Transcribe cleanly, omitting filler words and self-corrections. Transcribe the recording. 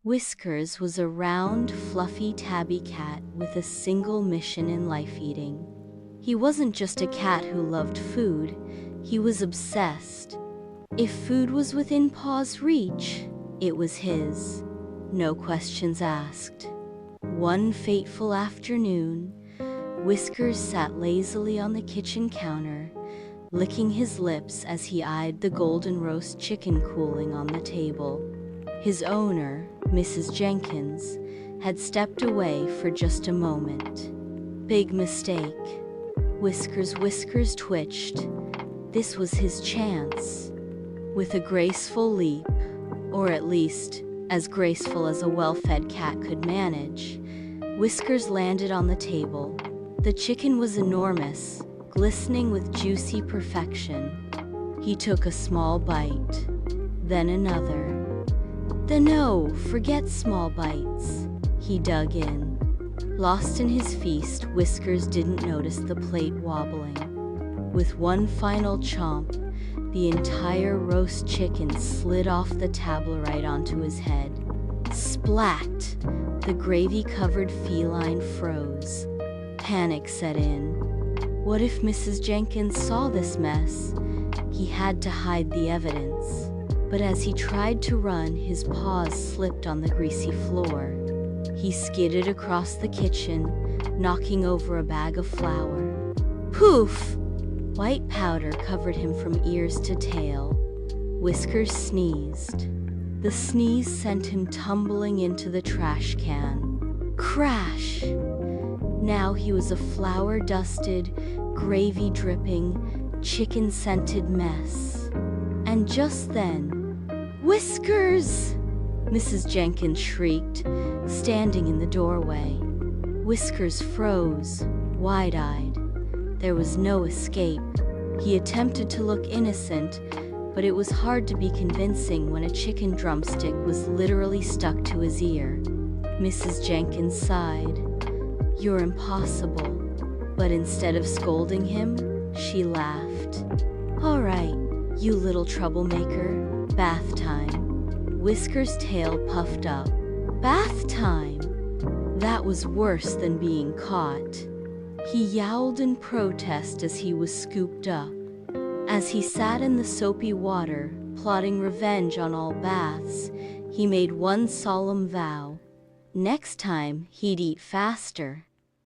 Whiskers was a round, fluffy tabby cat with a single mission in life: eating. He wasn't just a cat who loved food, he was obsessed. If food was within paw's reach, it was his. No questions asked. One fateful afternoon, Whiskers sat lazily on the kitchen counter, licking his lips as he eyed the golden roast chicken cooling on the table. His owner, Mrs. Jenkins, had stepped away for just a moment. Big mistake. Whiskers twitched. This was his chance. With a graceful leap, or at least as graceful as a well-fed cat could manage, Whiskers landed on the table. The chicken was enormous, glistening with juicy perfection. He took a small bite, then another. Then no, forget small bites. He dug in. Lost in his feast, Whiskers didn't notice the plate wobbling. With one final chomp, the entire roast chicken slid off the tabla right onto his head. Splat! The gravy-covered feline froze. Panic set in. What if Mrs. Jenkins saw this mess? He had to hide the evidence. But as he tried to run, his paws slipped on the greasy floor. He skidded across the kitchen, knocking over a bag of flour. Poof! White powder covered him from ears to tail. Whiskers sneezed. The sneeze sent him tumbling into the trash can. Crash! Now he was a flour-dusted, gravy-dripping, chicken-scented mess. And just then, "Whiskers!" Mrs. Jenkins shrieked, standing in the doorway. Whiskers froze, wide-eyed. There was no escape. He attempted to look innocent, but it was hard to be convincing when a chicken drumstick was literally stuck to his ear. Mrs. Jenkins sighed. "You're impossible." But instead of scolding him, she laughed. "All right, you little troublemaker. Bath time." Whiskers' tail puffed up. Bath time! That was worse than being caught. He yowled in protest as he was scooped up. As he sat in the soapy water, plotting revenge on all baths, he made one solemn vow. Next time, he'd eat faster.